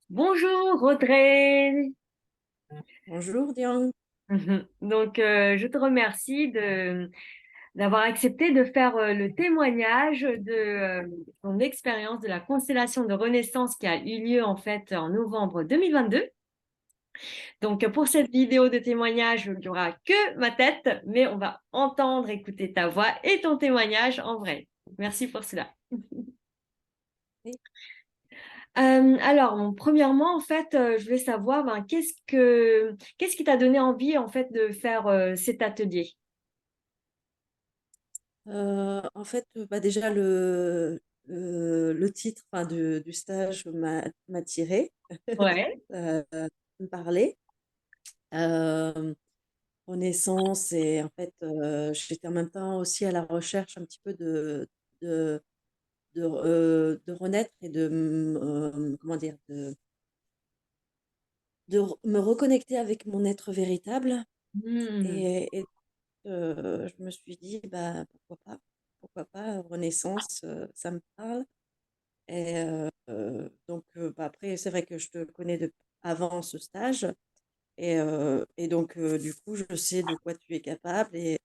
Bonjour Audrey. Bonjour Diane. Donc, je te remercie d'avoir accepté de faire le témoignage de ton expérience de la constellation de Renaissance qui a eu lieu en fait en novembre 2022. Donc, pour cette vidéo de témoignage, il n'y aura que ma tête, mais on va entendre, écouter ta voix et ton témoignage en vrai. Merci pour cela. Oui. Alors, premièrement, en fait, je voulais savoir, ben, qu'est-ce qui t'a donné envie, en fait, de faire cet atelier? En fait, bah déjà le titre enfin, du stage m'a tiré, Ouais. me parlait. Euh, Renaissance et en fait, j'étais en même temps aussi à la recherche un petit peu de, de renaître et comment dire, me reconnecter avec mon être véritable. Hmm. Et je me suis dit, bah, pourquoi pas, Renaissance, ça me parle. Et donc, bah, après, c'est vrai que je te connais avant ce stage. Et donc, du coup, je sais de quoi tu es capable. Et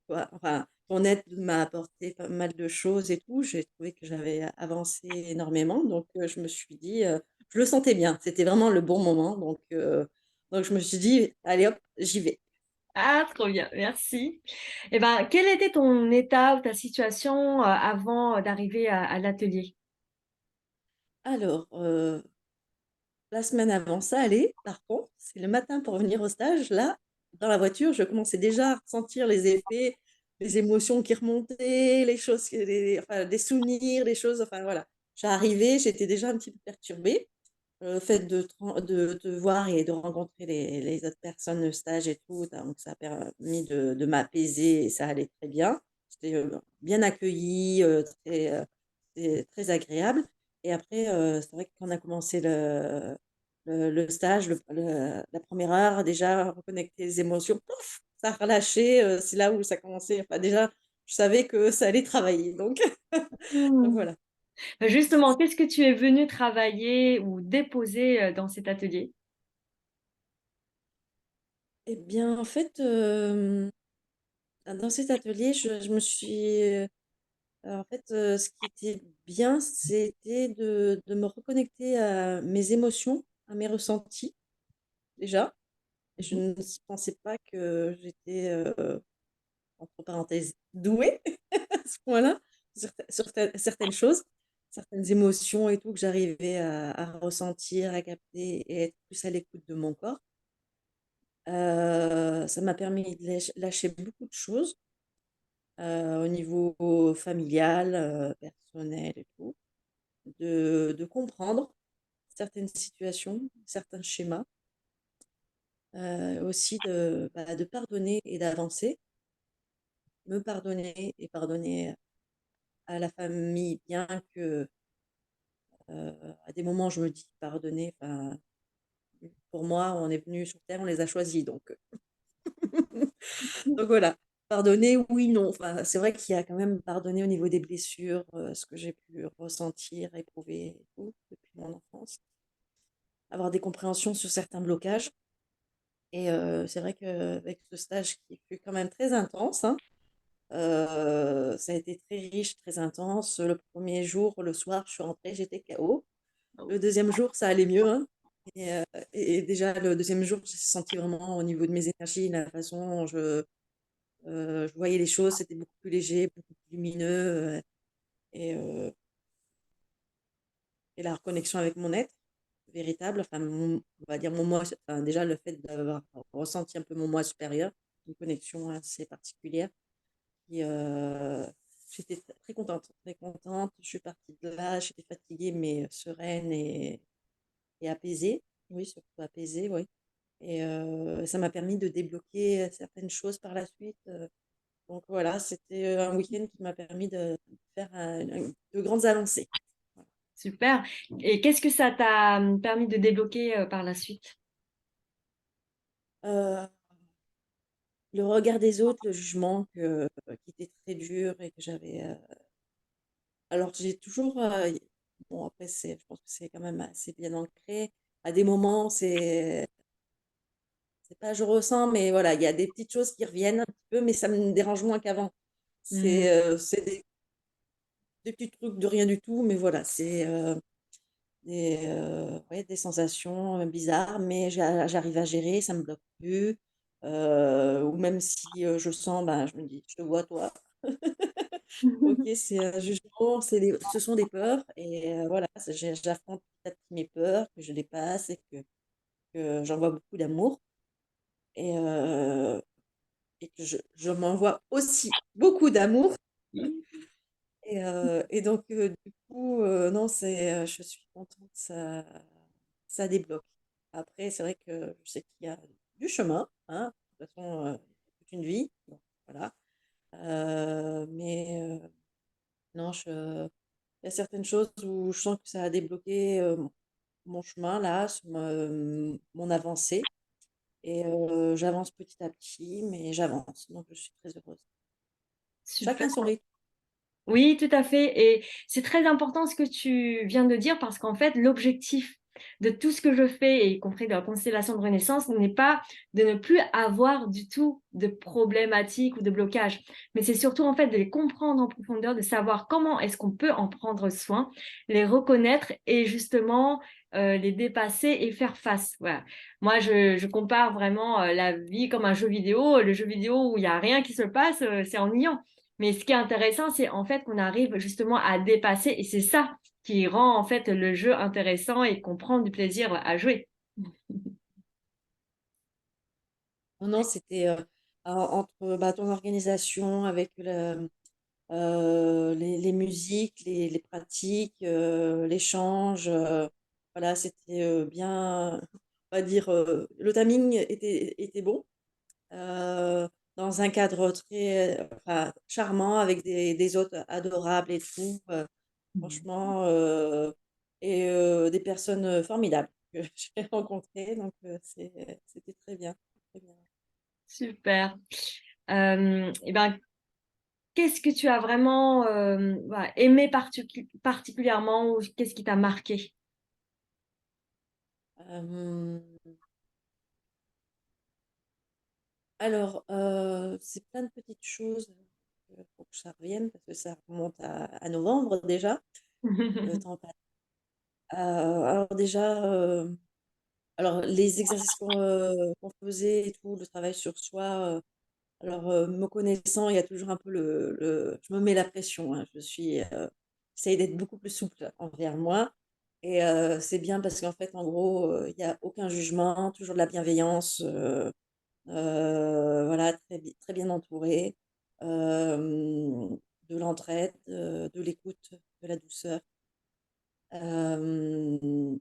enfin, ton aide m'a apporté pas mal de choses et tout. J'ai trouvé que j'avais avancé énormément. Donc, je me suis dit, je le sentais bien. C'était vraiment le bon moment. Donc je me suis dit, allez hop, j'y vais. Ah, trop bien, merci. Eh ben, quel était ton état ou ta situation avant d'arriver à l'atelier? Alors, la semaine avant, ça allait. Par contre, c'est le matin pour venir au stage. Là, dans la voiture, je commençais déjà à ressentir les effets, les émotions qui remontaient, les choses, enfin, des souvenirs, les choses. Enfin, voilà. J'arrivais, j'étais déjà un petit peu perturbée. Le fait de te voir et de rencontrer les autres personnes de stage et tout, donc ça a permis de m'apaiser et ça allait très bien. J'étais bien accueillie, très agréable. Et après, c'est vrai que quand on a commencé le stage, la première heure, déjà reconnecter les émotions, pouf, ça a relâché. C'est là où ça commençait. Enfin, déjà, je savais que ça allait travailler. Donc, donc Hmm. voilà. Ben, justement, qu'est-ce que tu es venu travailler ou déposer dans cet atelier? Eh bien, en fait, dans cet atelier, je me suis. En fait, ce qui était bien, c'était de me reconnecter à mes émotions, à mes ressentis, déjà. Et je Mhm. ne pensais pas que j'étais, entre parenthèses, douée à ce point-là, sur certaines choses, certaines émotions et tout, que j'arrivais à ressentir, à capter et être plus à l'écoute de mon corps. Ça m'a permis de lâcher beaucoup de choses au niveau familial, personnel et tout, de comprendre certaines situations, certains schémas, aussi de pardonner et d'avancer, me pardonner et pardonner à la famille, bien que à des moments je me dis pardonner, enfin, pour moi, on est venu sur Terre, on les a choisis, donc, donc voilà. Pardonner, oui, non. Enfin, c'est vrai qu'il y a quand même pardonné au niveau des blessures, ce que j'ai pu ressentir, éprouver et tout, depuis mon enfance. Avoir des compréhensions sur certains blocages. Et c'est vrai qu'avec ce stage qui fut quand même très intense, hein, ça a été très riche, très intense. Le premier jour, le soir, je suis rentrée, j'étais KO. Le deuxième jour, ça allait mieux, hein. Et, euh, et déjà, le deuxième jour, j'ai senti vraiment au niveau de mes énergies, la façon dont je voyais les choses, c'était beaucoup plus léger, beaucoup plus lumineux. Et, euh, et la reconnexion avec mon être véritable, enfin, on va dire mon moi, enfin, déjà le fait d'avoir ressenti un peu mon moi supérieur, une connexion assez particulière. Et j'étais très contente, très contente. Je suis partie de là, j'étais fatiguée, mais sereine et apaisée. Oui, surtout apaisée, oui. Et ça m'a permis de débloquer certaines choses par la suite. Donc voilà, c'était un week-end qui m'a permis de faire de grandes avancées. Voilà. Super. Et qu'est-ce que ça t'a permis de débloquer par la suite? Euh, le regard des autres, le jugement qui était très dur et que j'avais. Alors j'ai toujours bon, après, je pense que c'est quand même assez bien ancré. À des moments, c'est pas je ressens, mais voilà, il y a des petites choses qui reviennent un petit peu, mais ça me dérange moins qu'avant. Mhm. C'est des petits trucs de rien du tout, mais voilà, c'est ouais, des sensations bizarres, mais j'arrive à gérer, ça me bloque plus. Ou même si je sens, ben, je me dis, je te vois toi. Ok, c'est un jugement, ce sont des peurs, et voilà, j'affronte petit à petit mes peurs, que je dépasse, et que j'envoie beaucoup d'amour, et, que je m'envoie aussi beaucoup d'amour. Et donc, du coup, non, je suis contente, ça débloque. Après, c'est vrai que je sais qu'il y a du chemin, hein. De toute façon, toute une vie. Bon, voilà. Mais non, il y a certaines choses où je sens que ça a débloqué mon chemin, là, mon avancée. Et j'avance petit à petit, mais j'avance. Donc, je suis très heureuse. Super. Chacun son rythme. Oui, tout à fait. Et c'est très important ce que tu viens de dire parce qu'en fait, l'objectif de tout ce que je fais, y compris de la constellation de Renaissance, n'est pas de ne plus avoir du tout de problématiques ou de blocages, mais c'est surtout en fait de les comprendre en profondeur, de savoir comment est-ce qu'on peut en prendre soin, les reconnaître et justement les dépasser et faire face. Voilà. Moi, je compare vraiment la vie comme un jeu vidéo. Le jeu vidéo où il n'y a rien qui se passe, c'est ennuyant. Mais ce qui est intéressant, c'est en fait qu'on arrive justement à dépasser et c'est ça qui rend en fait le jeu intéressant et qu'on prend du plaisir à jouer. Non, non, c'était entre bah, ton organisation avec les musiques, les pratiques, l'échange. Voilà, c'était bien, on va dire, le timing était bon, euh, dans un cadre très enfin, charmant, avec des hôtes adorables et tout. Franchement, et des personnes formidables que j'ai rencontrées. Donc, c'était très bien. Très bien. Super. Et ben, qu'est-ce que tu as vraiment voilà, aimé particulièrement ou qu'est-ce qui t'a marqué? Euh, alors, c'est plein de petites choses. Il faut que ça revienne parce que ça remonte à novembre déjà. Le temps passe. Alors déjà, alors les exercices qu'on faisait et tout, le travail sur soi. Alors, me connaissant, il y a toujours un peu je me mets la pression, hein. J'essaye d'être beaucoup plus souple envers moi. Et c'est bien parce qu'en fait, en gros, il n'y a aucun jugement, toujours de la bienveillance. Voilà, très bien entouré, de l'entraide, de l'écoute, de la douceur.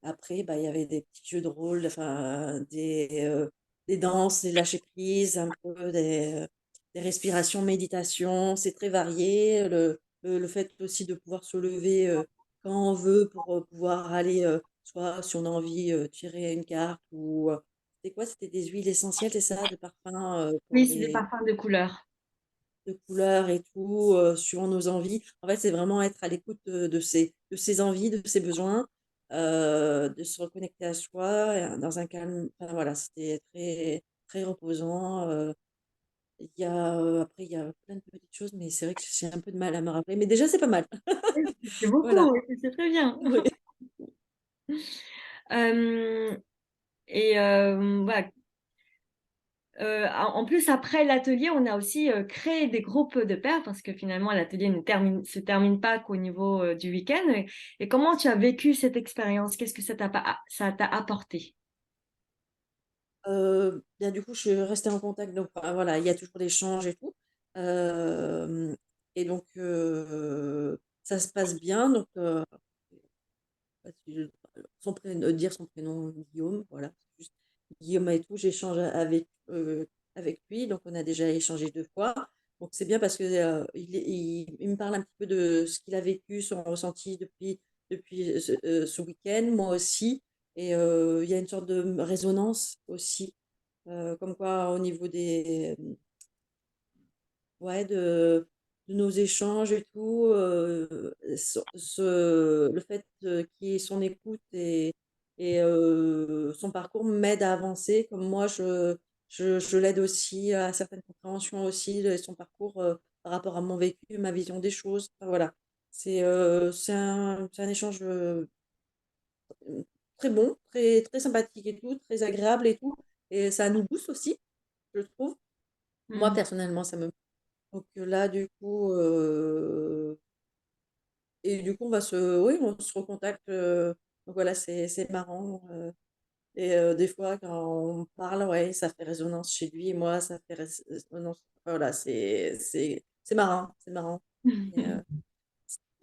Après, bah, il y avait des petits jeux de rôle, enfin, des danses, des lâcher prise, un peu des respirations, méditation. C'est très varié. Le fait aussi de pouvoir se lever quand on veut pour pouvoir aller, soit si on a envie, tirer une carte ou c'était quoi? C'était des huiles essentielles, c'est ça, de parfum pour Oui, c'est des les parfums de couleur. de couleurs et tout, suivant nos envies. En fait, c'est vraiment être à l'écoute de ses envies, de ses besoins, de se reconnecter à soi dans un calme. Enfin, voilà, c'était très, très reposant. Après, il y a plein de petites choses, mais c'est vrai que j'ai un peu de mal à me rappeler. Mais déjà, c'est pas mal. C'est beaucoup, Voilà. oui, c'est très bien. Oui. Euh, et voilà, en plus, après l'atelier, on a aussi créé des groupes de pairs parce que finalement, l'atelier se termine pas qu'au niveau du week-end. Et comment tu as vécu cette expérience? Qu'est-ce que ça t'a apporté? Bien, du coup, je suis restée en contact. Donc, voilà, il y a toujours l'échange et tout. Euh, et donc, ça se passe bien. Donc, pas si dire son prénom, Guillaume, voilà, c'est juste Guillaume et tout, j'échange avec lui, donc on a déjà échangé 2 fois. Donc c'est bien parce que il me parle un petit peu de ce qu'il a vécu, son ressenti depuis ce week-end, moi aussi. Et il y a une sorte de résonance aussi, comme quoi au niveau ouais, de nos échanges et tout, le fait qu'il y ait son écoute et son parcours m'aide à avancer. Comme moi, je l'aide aussi à certaines compréhensions aussi de son parcours par rapport à mon vécu, ma vision des choses. Enfin, voilà, c'est un échange très bon, très, très sympathique et tout, très agréable et tout. Et ça nous booste aussi, je trouve. Moi, Mm. personnellement, ça me... Donc là, du coup, on va oui, on se recontacte. Donc voilà, c'est marrant. Des fois, quand on parle, ouais, ça fait résonance chez lui et moi, ça fait résonance. Voilà, c'est marrant, c'est marrant. Et,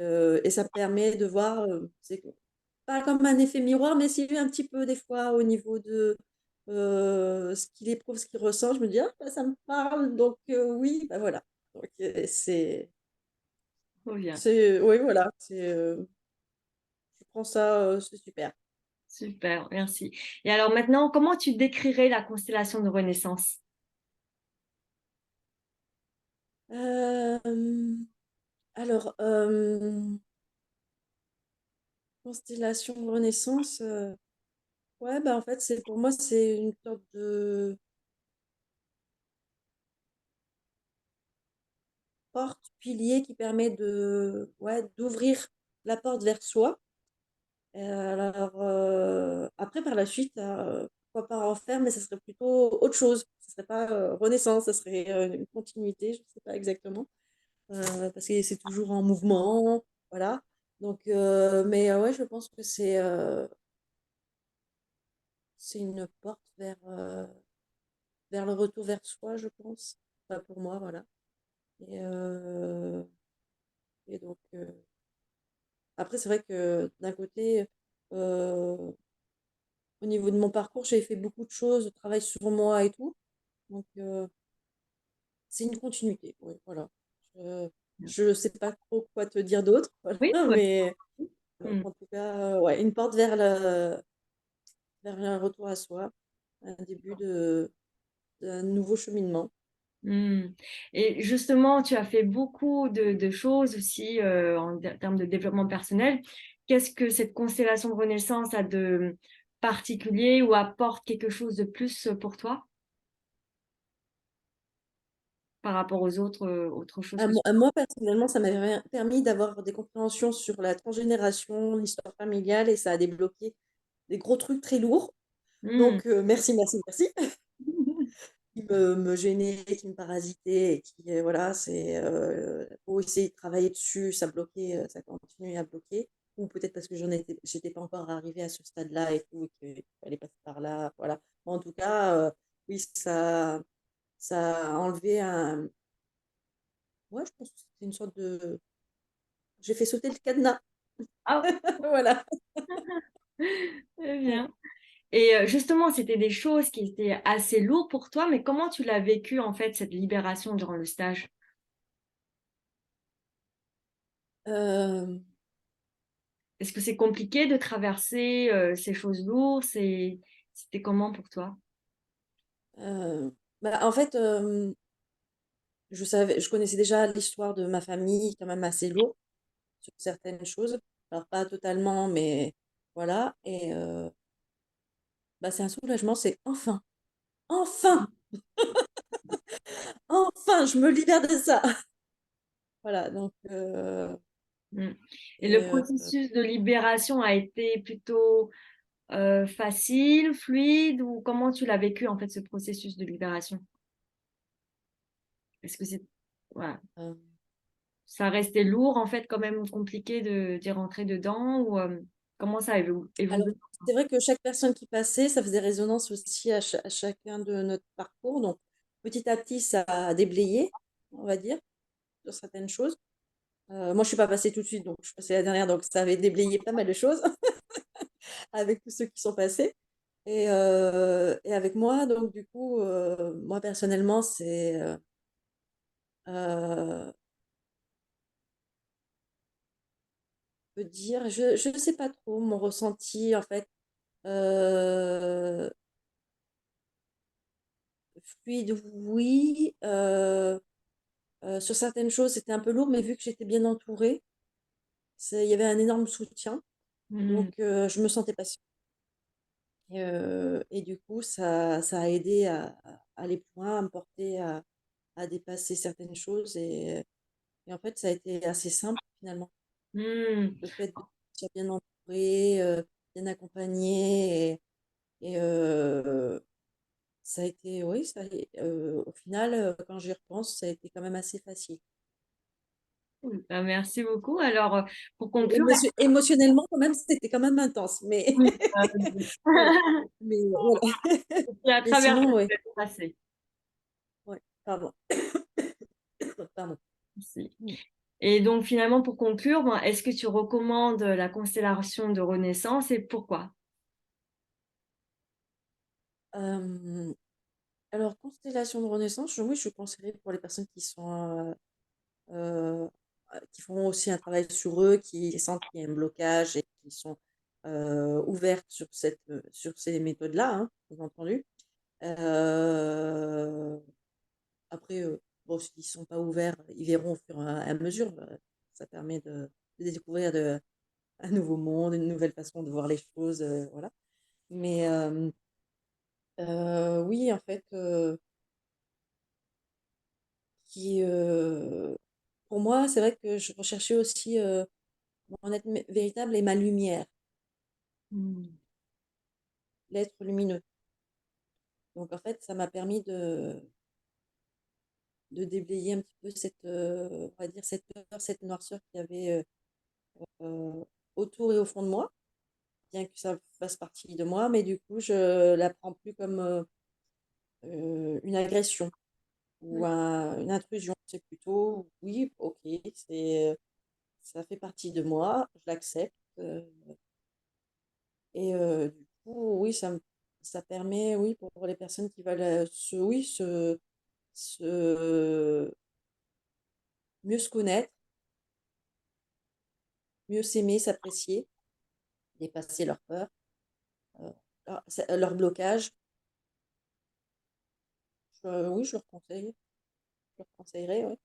euh, et ça permet de voir, c'est pas comme un effet miroir, mais c'est un petit peu des fois au niveau de ce qu'il éprouve, ce qu'il ressent. Je me dis, ah, bah, ça me parle, donc oui, bah voilà. Donc Trop bien. oui, voilà, je prends ça, c'est super. Super, merci. Et alors maintenant, comment tu décrirais la constellation de Renaissance? Euh, alors, constellation de Renaissance, ouais, bah en fait, pour moi, c'est une sorte de porte, pilier qui permet ouais, d'ouvrir la porte vers soi. Alors, après, par la suite, pourquoi pas en faire, mais ça serait plutôt autre chose. Ce serait pas Renaissance, ça serait une continuité, je ne sais pas exactement, parce que c'est toujours en mouvement, voilà. Donc, mais ouais, je pense que c'est une porte vers le retour vers soi, je pense. Enfin, pour moi, voilà. Et, euh, et donc, après, c'est vrai que d'un côté, euh, au niveau de mon parcours, j'ai fait beaucoup de choses, de travail sur moi et tout. Donc, c'est une continuité. Oui, voilà. Je sais pas trop quoi te dire d'autre, voilà, Oui, ouais. mais Mm. en tout cas, ouais, une porte vers un retour à soi, un début d'un nouveau cheminement. Mm. Et justement, tu as fait beaucoup de choses aussi termes de développement personnel. Qu'est-ce que cette constellation de Renaissance a de particulier ou apporte quelque chose de plus pour toi par rapport aux autres choses que tu... À moi, personnellement, ça m'a permis d'avoir des compréhensions sur la transgénération, l'histoire familiale, et ça a débloqué des gros trucs très lourds. Mm. Donc, merci, merci, merci. Qui me gênaient, qui me parasitaient, et qui, voilà, faut essayer de travailler dessus, ça bloquait, ça continue à bloquer. Ou peut-être parce que j'étais pas encore arrivée à ce stade-là et tout, et qu'il fallait passer par là, voilà. En tout cas, oui, ça a enlevé ouais, je pense que c'était une sorte de, j'ai fait sauter le cadenas, Ah, voilà. très bien. Et justement, c'était des choses qui étaient assez lourdes pour toi, mais comment tu l'as vécu en fait, cette libération durant le stage? Euh, Est-ce que c'est compliqué de traverser ces choses lourdes? C'était comment pour toi? euh, Bah, en fait, je connaissais déjà l'histoire de ma famille quand même assez lourd sur certaines choses. Alors pas totalement, mais voilà. Et bah, c'est un soulagement, c'est enfin, enfin, enfin, je me libère de ça. Voilà, donc Mm. Et le et processus de libération a été plutôt facile, fluide, ou comment tu l'as vécu en fait, ce processus de libération? Est-ce que c'est... Voilà. euh, Ça restait lourd en fait, quand même compliqué d'y rentrer dedans, ou comment ça a alors évolué? c'est vrai que chaque personne qui passait, ça faisait résonance aussi à chacun de notre parcours. Donc petit à petit, ça a déblayé, on va dire, sur certaines choses. Moi, je suis pas passée tout de suite, donc je suis passée la dernière, donc ça avait déblayé pas mal de choses avec tous ceux qui sont passés. Et avec moi, donc du coup, moi personnellement, euh, peut dire, je ne sais pas trop mon ressenti en fait. Euh, Fluide, oui. Sur certaines choses, c'était un peu lourd, mais vu que j'étais bien entourée, il y avait un énorme soutien. Hmm. Donc, je me sentais pas seule. Et du coup, ça a aidé à aller plus loin, à me porter à dépasser certaines choses. Et en fait, ça a été assez simple finalement. Hmm. Le fait de se bien entouré, bien accompagné. Ça a été, oui, au final, quand j'y repense, ça a été quand même assez facile. Ben, merci beaucoup. Alors, pour Et conclure, émotionnellement, quand même, c'était quand même intense. Mais, oui, mais, mais voilà. tu as Mais traversé sinon, oui. le passé. Ouais, pardon. Pardon. Merci. Et donc, finalement, pour conclure, ben, est-ce que tu recommandes la constellation de Renaissance et pourquoi? Euh, alors, constellation de Renaissance, oui, je conseillerais pour les personnes euh, qui font aussi un travail sur eux, qui sentent qu'il y a un blocage et qui sont ouvertes sur ces méthodes-là, hein, bien entendu. Euh, Après, bon, s'ils ne sont pas ouverts, ils verront au fur et à mesure. Ça permet de découvrir un nouveau monde, une nouvelle façon de voir les choses. Voilà. Mais oui, en fait, qui, pour moi, c'est vrai que je recherchais aussi mon être véritable et ma lumière, Hmm. l'être lumineux. Donc, en fait, ça m'a permis de déblayer un petit peu on va dire, cette peur, cette noirceur qu'il y avait euh, autour et au fond de moi, bien que ça fasse partie de moi, mais du coup, je la prends plus comme une agression ou une intrusion. C'est plutôt, oui, ok, ça fait partie de moi, je l'accepte. Du coup, oui, ça permet, oui, pour les personnes qui veulent oui, se, mieux se connaître, mieux s'aimer, s'apprécier, dépasser leurs peurs, euh, leur blocage. Oui, je leur conseille, je leur conseillerais, oui.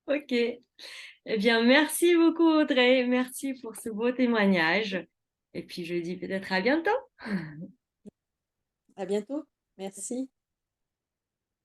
Ok. Eh bien, merci beaucoup, Audrey. Merci pour ce beau témoignage. Et puis, je dis peut-être à bientôt. À bientôt. Merci.